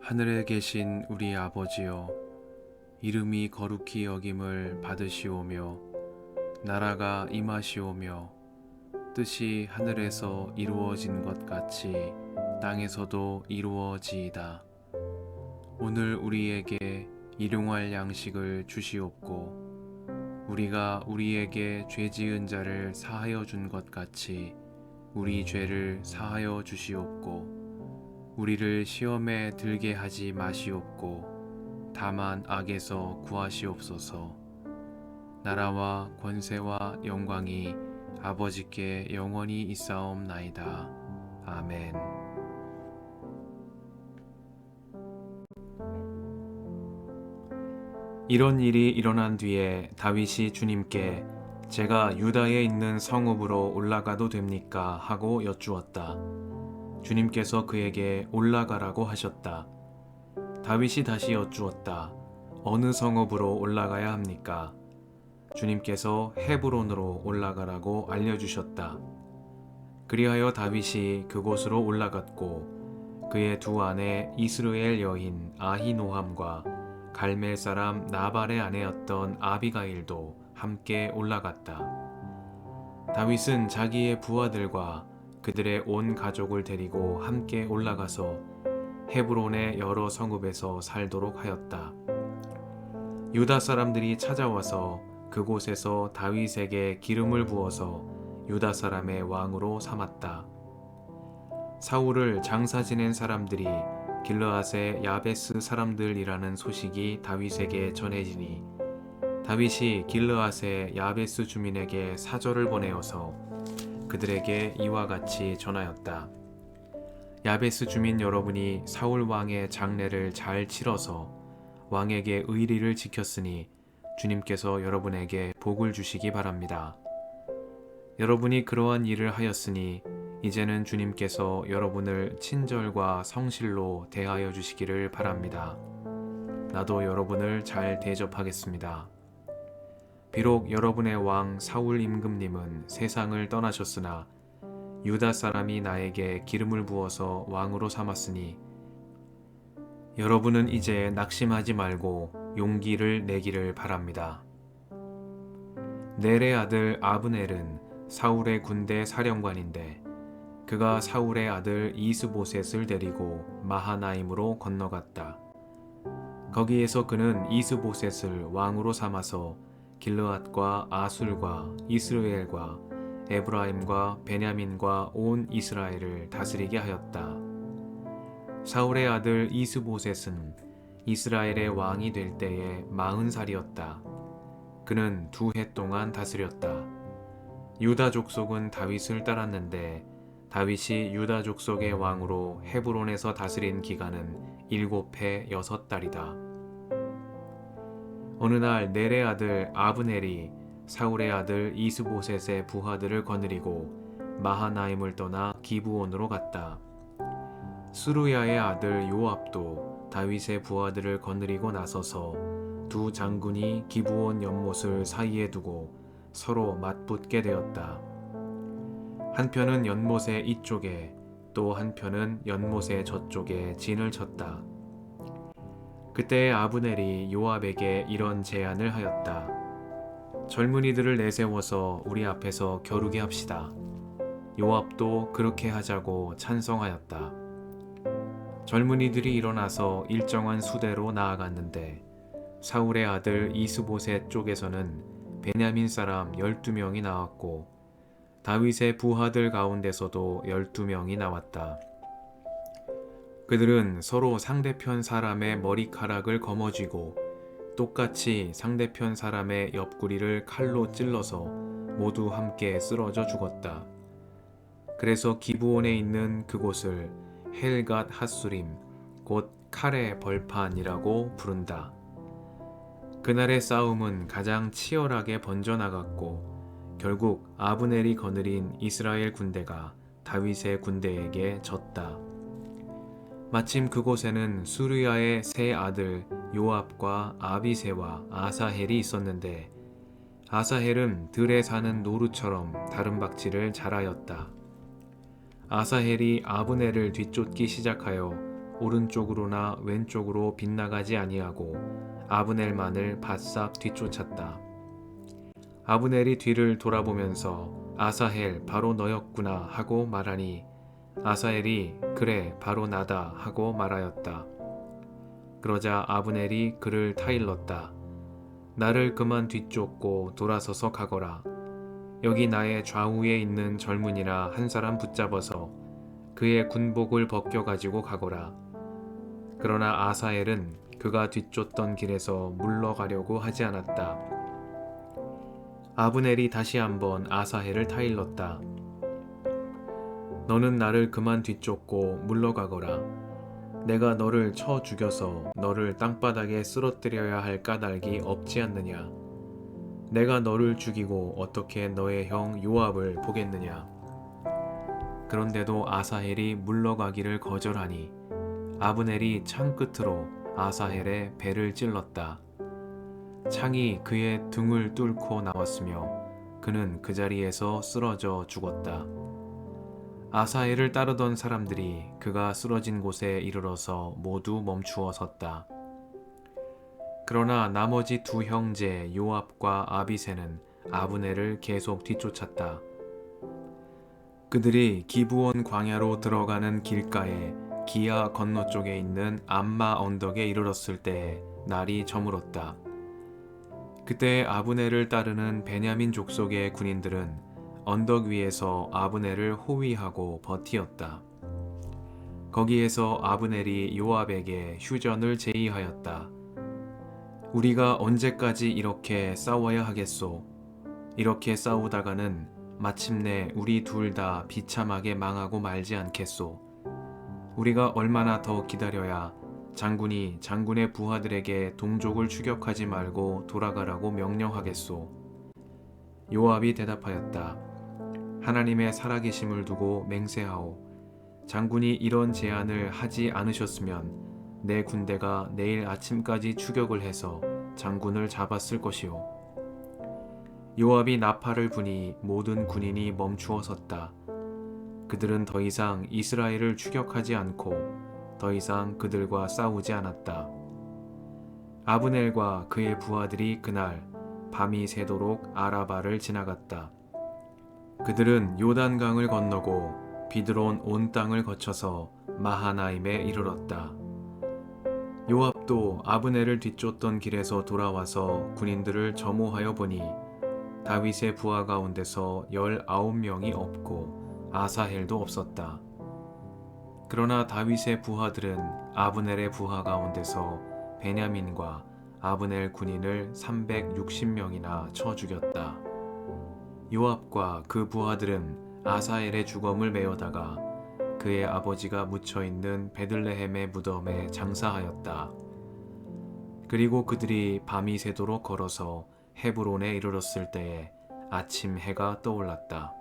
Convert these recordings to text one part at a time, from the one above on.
하늘에 계신 우리 아버지여, 이름이 거룩히 여김을 받으시오며 나라가 임하시오며 뜻이 하늘에서 이루어진 것 같이 땅에서도 이루어지이다. 오늘 우리에게 일용할 양식을 주시옵고 우리가 우리에게 죄 지은 자를 사하여 준 것 같이 우리 죄를 사하여 주시옵고 우리를 시험에 들게 하지 마시옵고 다만 악에서 구하시옵소서. 나라와 권세와 영광이 아버지께 영원히 있사옵나이다. 아멘. 이런 일이 일어난 뒤에 다윗이 주님께 제가 유다에 있는 성읍으로 올라가도 됩니까? 하고 여쭈었다. 주님께서 그에게 올라가라고 하셨다. 다윗이 다시 여쭈었다. 어느 성읍으로 올라가야 합니까? 주님께서 헤브론으로 올라가라고 알려주셨다. 그리하여 다윗이 그곳으로 올라갔고 그의 두 아내 이스라엘 여인 아히노함과 갈멜 사람 나발의 아내였던 아비가일도 함께 올라갔다. 다윗은 자기의 부하들과 그들의 온 가족을 데리고 함께 올라가서 헤브론의 여러 성읍에서 살도록 하였다. 유다 사람들이 찾아와서 그곳에서 다윗에게 기름을 부어서 유다 사람의 왕으로 삼았다. 사울을 장사 지낸 사람들이 길르앗의 야베스 사람들이라는 소식이 다윗에게 전해지니 다윗이 길르앗의 야베스 주민에게 사절을 보내어서 그들에게 이와 같이 전하였다. 야베스 주민 여러분이 사울 왕의 장례를 잘 치러서 왕에게 의리를 지켰으니 주님께서 여러분에게 복을 주시기 바랍니다. 여러분이 그러한 일을 하였으니 이제는 주님께서 여러분을 친절과 성실로 대하여 주시기를 바랍니다. 나도 여러분을 잘 대접하겠습니다. 비록 여러분의 왕 사울 임금님은 세상을 떠나셨으나 유다 사람이 나에게 기름을 부어서 왕으로 삼았으니 여러분은 이제 낙심하지 말고 용기를 내기를 바랍니다. 넬의 아들 아브넬은 사울의 군대 사령관인데 그가 사울의 아들 이스보셋을 데리고 마하나임으로 건너갔다. 거기에서 그는 이스보셋을 왕으로 삼아서 길르앗과 아술과 이스라엘과 에브라임과 베냐민과 온 이스라엘을 다스리게 하였다. 사울의 아들 이스보셋은 이스라엘의 왕이 될 때에 40살이었다. 그는 2해 동안 다스렸다. 유다 족속은 다윗을 따랐는데 다윗이 유다 족속의 왕으로 헤브론에서 다스린 기간은 7해 6달이다. 어느 날 넬의 아들 아브넬이 사울의 아들 이스보셋의 부하들을 거느리고 마하나임을 떠나 기브온으로 갔다. 스루야의 아들 요압도 다윗의 부하들을 거느리고 나서서 두 장군이 기브온 연못을 사이에 두고 서로 맞붙게 되었다. 한편은 연못의 이쪽에 또 한편은 연못의 저쪽에 진을 쳤다. 그때 아브넬이 요압에게 이런 제안을 하였다. 젊은이들을 내세워서 우리 앞에서 겨루게 합시다. 요압도 그렇게 하자고 찬성하였다. 젊은이들이 일어나서 일정한 수대로 나아갔는데 사울의 아들 이스보셋 쪽에서는 베냐민 사람 12명이 나왔고 다윗의 부하들 가운데서도 12명이 나왔다. 그들은 서로 상대편 사람의 머리카락을 거머쥐고 똑같이 상대편 사람의 옆구리를 칼로 찔러서 모두 함께 쓰러져 죽었다. 그래서 기브온에 있는 그곳을 헬갓 핫수림, 곧 칼의 벌판이라고 부른다. 그날의 싸움은 가장 치열하게 번져나갔고 결국 아브넬이 거느린 이스라엘 군대가 다윗의 군대에게 졌다. 마침 그곳에는 수르야의 세 아들 요압과 아비새와 아사헬이 있었는데 아사헬은 들에 사는 노루처럼 다른 박질을 잘하였다. 아사헬이 아브넬을 뒤쫓기 시작하여 오른쪽으로나 왼쪽으로 빗나가지 아니하고 아브넬만을 바싹 뒤쫓았다. 아브넬이 뒤를 돌아보면서 아사헬 바로 너였구나 하고 말하니 아사헬이 그래 바로 나다 하고 말하였다. 그러자 아브넬이 그를 타일렀다. 나를 그만 뒤쫓고 돌아서서 가거라. 여기 나의 좌우에 있는 젊은이나 한 사람 붙잡아서 그의 군복을 벗겨가지고 가거라. 그러나 아사헬은 그가 뒤쫓던 길에서 물러가려고 하지 않았다. 아브넬이 다시 한번 아사헬을 타일렀다. 너는 나를 그만 뒤쫓고 물러가거라. 내가 너를 쳐 죽여서 너를 땅바닥에 쓰러뜨려야 할 까닭이 없지 않느냐. 내가 너를 죽이고 어떻게 너의 형 요압을 보겠느냐. 그런데도 아사헬이 물러가기를 거절하니 아브넬이 창 끝으로 아사헬의 배를 찔렀다. 창이 그의 등을 뚫고 나왔으며 그는 그 자리에서 쓰러져 죽었다. 아사헬을 따르던 사람들이 그가 쓰러진 곳에 이르러서 모두 멈추어 섰다. 그러나 나머지 두 형제 요압과 아비새는 아브넬을 계속 뒤쫓았다. 그들이 기브온 광야로 들어가는 길가에 기아 건너쪽에 있는 암마 언덕에 이르렀을 때에 날이 저물었다. 그때 아브넬을 따르는 베냐민 족속의 군인들은 언덕 위에서 아브넬을 호위하고 버티었다. 거기에서 아브넬이 요압에게 휴전을 제의하였다. 우리가 언제까지 이렇게 싸워야 하겠소? 이렇게 싸우다가는 마침내 우리 둘 다 비참하게 망하고 말지 않겠소? 우리가 얼마나 더 기다려야 장군이 장군의 부하들에게 동족을 추격하지 말고 돌아가라고 명령하겠소? 요압이 대답하였다. 하나님의 살아계심을 두고 맹세하오. 장군이 이런 제안을 하지 않으셨으면 내 군대가 내일 아침까지 추격을 해서 장군을 잡았을 것이오. 요압이 나팔을 부니 모든 군인이 멈추어 섰다. 그들은 더 이상 이스라엘을 추격하지 않고 더 이상 그들과 싸우지 않았다. 아브넬과 그의 부하들이 그날 밤이 새도록 아라바를 지나갔다. 그들은 요단강을 건너고 비드론 온 땅을 거쳐서 마하나임에 이르렀다. 요압도 아브넬을 뒤쫓던 길에서 돌아와서 군인들을 점호하여 보니 다윗의 부하 가운데서 19명이 없고 아사헬도 없었다. 그러나 다윗의 부하들은 아브넬의 부하 가운데서 베냐민과 아브넬 군인을 360명이나 쳐 죽였다. 요압과 그 부하들은 아사헬의 주검을 메어다가 그의 아버지가 묻혀있는 베들레헴의 무덤에 장사하였다. 그리고 그들이 밤이 새도록 걸어서 헤브론에 이르렀을 때에 아침 해가 떠올랐다.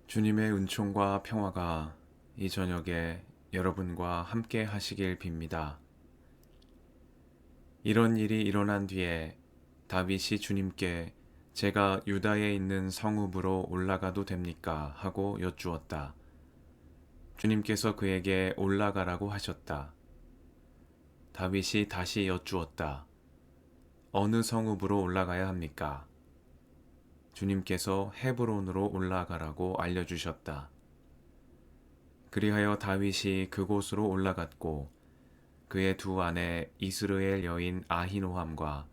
주님의 은총과 평화가 이 저녁에 여러분과 함께 하시길 빕니다. 이런 일이 일어난 뒤에 다윗이 주님께 제가 유다에 있는 성읍으로 올라가도 됩니까? 하고 여쭈었다. 주님께서 그에게 올라가라고 하셨다. 다윗이 다시 여쭈었다. 어느 성읍으로 올라가야 합니까? 주님께서 헤브론으로 올라가라고 알려주셨다. 그리하여 다윗이 그곳으로 올라갔고 그의 두 아내 이스르엘 여인 아히노함과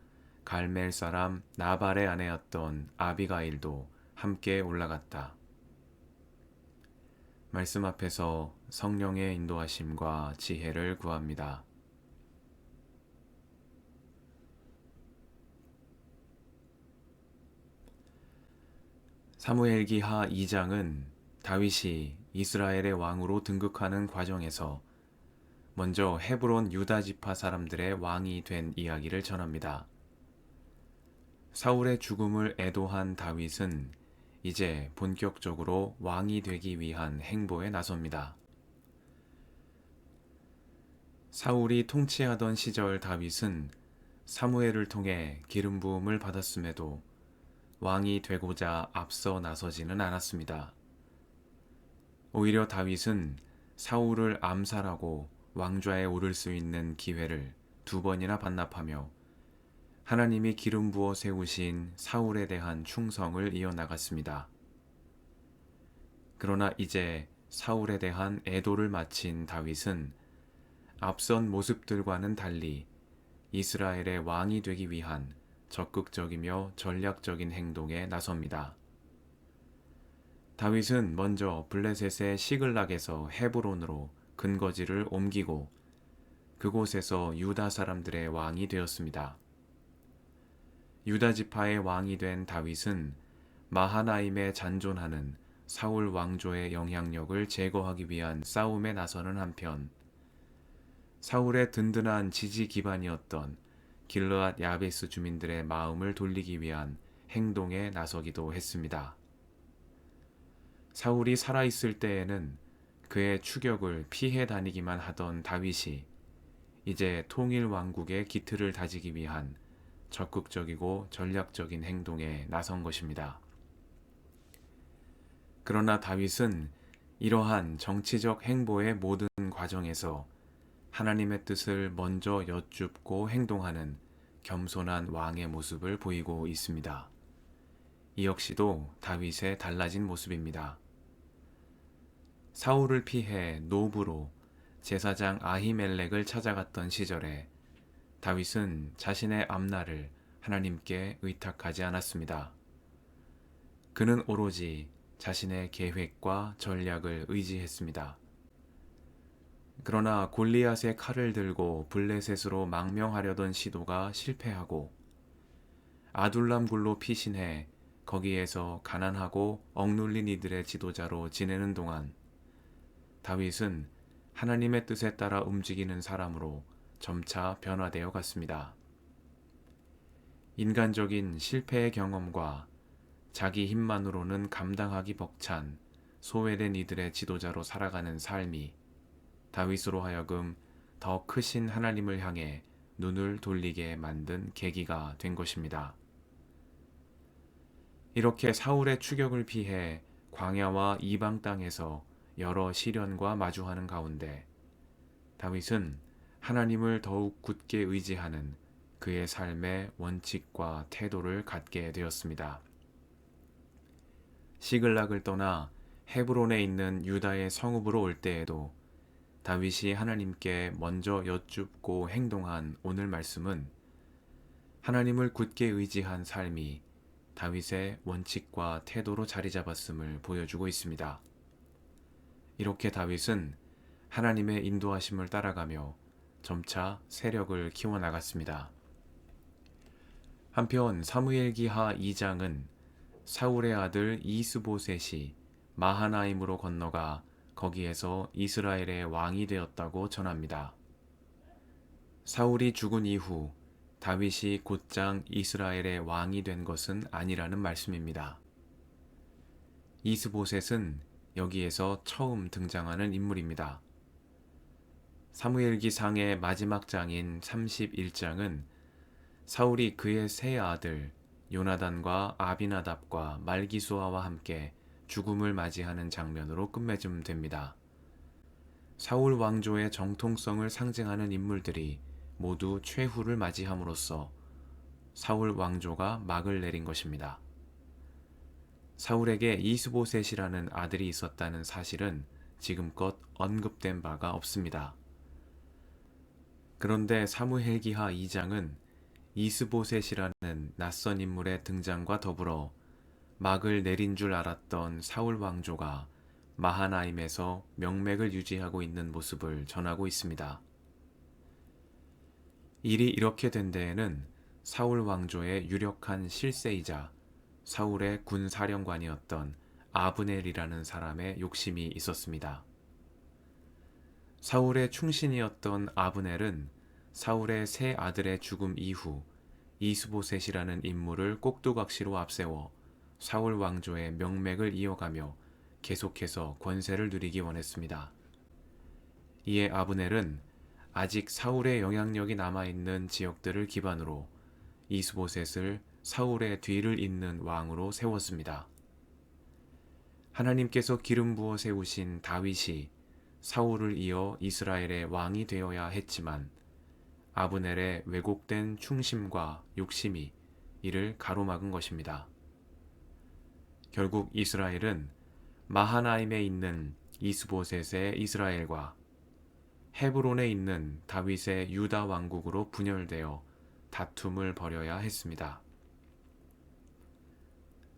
갈멜 사람 나발의 아내였던 아비가일도 함께 올라갔다. 말씀 앞에서 성령의 인도하심과 지혜를 구합니다. 사무엘기하 2장은 다윗이 이스라엘의 왕으로 등극하는 과정에서 먼저 헤브론 유다 지파 사람들의 왕이 된 이야기를 전합니다. 사울의 죽음을 애도한 다윗은 이제 본격적으로 왕이 되기 위한 행보에 나섭니다. 사울이 통치하던 시절 다윗은 사무엘을 통해 기름 부음을 받았음에도 왕이 되고자 앞서 나서지는 않았습니다. 오히려 다윗은 사울을 암살하고 왕좌에 오를 수 있는 기회를 2번이나 반납하며 하나님이 기름 부어 세우신 사울에 대한 충성을 이어나갔습니다. 그러나 이제 사울에 대한 애도를 마친 다윗은 앞선 모습들과는 달리 이스라엘의 왕이 되기 위한 적극적이며 전략적인 행동에 나섭니다. 다윗은 먼저 블레셋의 시글락에서 헤브론으로 근거지를 옮기고 그곳에서 유다 사람들의 왕이 되었습니다. 유다 지파의 왕이 된 다윗은 마하나임에 잔존하는 사울 왕조의 영향력을 제거하기 위한 싸움에 나서는 한편 사울의 든든한 지지 기반이었던 길르앗 야베스 주민들의 마음을 돌리기 위한 행동에 나서기도 했습니다. 사울이 살아있을 때에는 그의 추격을 피해 다니기만 하던 다윗이 이제 통일 왕국의 기틀을 다지기 위한 적극적이고 전략적인 행동에 나선 것입니다. 그러나 다윗은 이러한 정치적 행보의 모든 과정에서 하나님의 뜻을 먼저 여쭙고 행동하는 겸손한 왕의 모습을 보이고 있습니다. 이 역시도 다윗의 달라진 모습입니다. 사울을 피해 노브로 제사장 아히멜렉을 찾아갔던 시절에 다윗은 자신의 앞날을 하나님께 의탁하지 않았습니다. 그는 오로지 자신의 계획과 전략을 의지했습니다. 그러나 골리앗의 칼을 들고 블레셋으로 망명하려던 시도가 실패하고 아둘람 굴로 피신해 거기에서 가난하고 억눌린 이들의 지도자로 지내는 동안 다윗은 하나님의 뜻에 따라 움직이는 사람으로 점차 변화되어 갔습니다. 인간적인 실패의 경험과 자기 힘만으로는 감당하기 벅찬 소외된 이들의 지도자로 살아가는 삶이 다윗으로 하여금 더 크신 하나님을 향해 눈을 돌리게 만든 계기가 된 것입니다. 이렇게 사울의 추격을 피해 광야와 이방 땅에서 여러 시련과 마주하는 가운데 다윗은 하나님을 더욱 굳게 의지하는 그의 삶의 원칙과 태도를 갖게 되었습니다. 시글락을 떠나 헤브론에 있는 유다의 성읍으로 올 때에도 다윗이 하나님께 먼저 여쭙고 행동한 오늘 말씀은 하나님을 굳게 의지한 삶이 다윗의 원칙과 태도로 자리 잡았음을 보여주고 있습니다. 이렇게 다윗은 하나님의 인도하심을 따라가며 점차 세력을 키워나갔습니다. 한편 사무엘기하 2장은 사울의 아들 이스보셋이 마하나임으로 건너가 거기에서 이스라엘의 왕이 되었다고 전합니다. 사울이 죽은 이후 다윗이 곧장 이스라엘의 왕이 된 것은 아니라는 말씀입니다. 이스보셋은 여기에서 처음 등장하는 인물입니다. 사무엘기상의 마지막 장인 31장은 사울이 그의 세 아들 요나단과 아비나답과 말기수아와 함께 죽음을 맞이하는 장면으로 끝맺음 됩니다. 사울 왕조의 정통성을 상징하는 인물들이 모두 최후를 맞이함으로써 사울 왕조가 막을 내린 것입니다. 사울에게 이스보셋이라는 아들이 있었다는 사실은 지금껏 언급된 바가 없습니다. 그런데 사무엘기하 2장은 이스보셋이라는 낯선 인물의 등장과 더불어 막을 내린 줄 알았던 사울 왕조가 마하나임에서 명맥을 유지하고 있는 모습을 전하고 있습니다. 일이 이렇게 된 데에는 사울 왕조의 유력한 실세이자 사울의 군사령관이었던 아브넬이라는 사람의 욕심이 있었습니다. 사울의 충신이었던 아브넬은 사울의 세 아들의 죽음 이후 이스보셋이라는 인물을 꼭두각시로 앞세워 사울 왕조의 명맥을 이어가며 계속해서 권세를 누리기 원했습니다. 이에 아브넬은 아직 사울의 영향력이 남아있는 지역들을 기반으로 이스보셋을 사울의 뒤를 잇는 왕으로 세웠습니다. 하나님께서 기름 부어 세우신 다윗이 사울을 이어 이스라엘의 왕이 되어야 했지만 아브넬의 왜곡된 충심과 욕심이 이를 가로막은 것입니다. 결국 이스라엘은 마하나임에 있는 이스보셋의 이스라엘과 헤브론에 있는 다윗의 유다 왕국으로 분열되어 다툼을 벌여야 했습니다.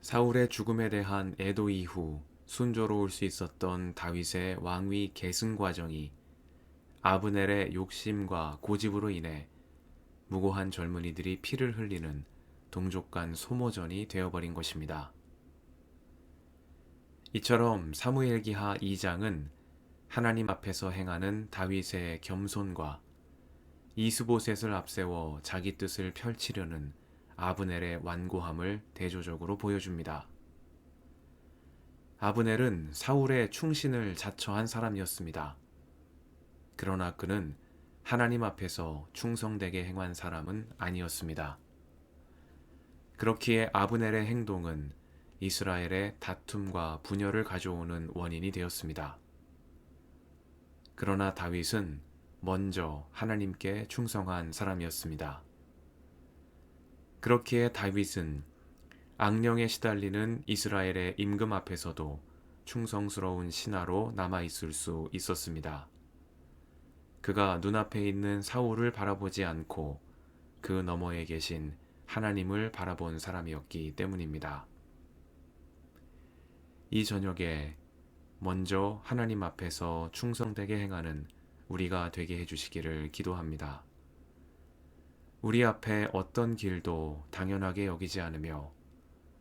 사울의 죽음에 대한 애도 이후 순조로울 수 있었던 다윗의 왕위 계승 과정이 아브넬의 욕심과 고집으로 인해 무고한 젊은이들이 피를 흘리는 동족간 소모전이 되어버린 것입니다. 이처럼 사무엘기하 2장은 하나님 앞에서 행하는 다윗의 겸손과 이스보셋을 앞세워 자기 뜻을 펼치려는 아브넬의 완고함을 대조적으로 보여줍니다. 아브넬은 사울의 충신을 자처한 사람이었습니다. 그러나 그는 하나님 앞에서 충성되게 행한 사람은 아니었습니다. 그렇기에 아브넬의 행동은 이스라엘의 다툼과 분열을 가져오는 원인이 되었습니다. 그러나 다윗은 먼저 하나님께 충성한 사람이었습니다. 그렇기에 다윗은 악령에 시달리는 이스라엘의 임금 앞에서도 충성스러운 신하로 남아있을 수 있었습니다. 그가 눈앞에 있는 사울을 바라보지 않고 그 너머에 계신 하나님을 바라본 사람이었기 때문입니다. 이 저녁에 먼저 하나님 앞에서 충성되게 행하는 우리가 되게 해주시기를 기도합니다. 우리 앞에 어떤 길도 당연하게 여기지 않으며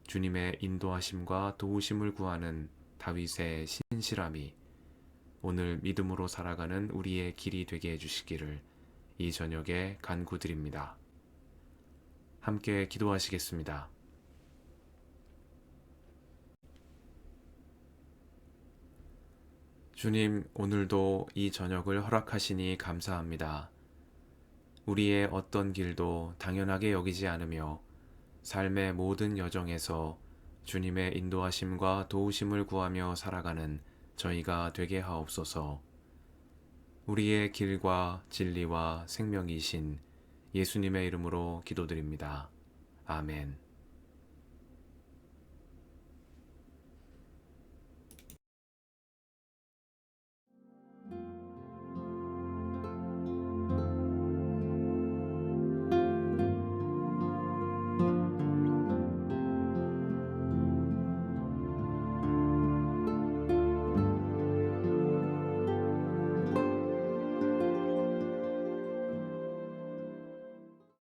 주님의 인도하심과 도우심을 구하는 다윗의 신실함이 오늘 믿음으로 살아가는 우리의 길이 되게 해주시기를 이 저녁에 간구드립니다. 함께 기도하시겠습니다. 주님, 오늘도 이 저녁을 허락하시니 감사합니다. 우리의 어떤 길도 당연하게 여기지 않으며 삶의 모든 여정에서 주님의 인도하심과 도우심을 구하며 살아가는 저희가 되게 하옵소서. 우리의 길과 진리와 생명이신 예수님의 이름으로 기도드립니다. 아멘.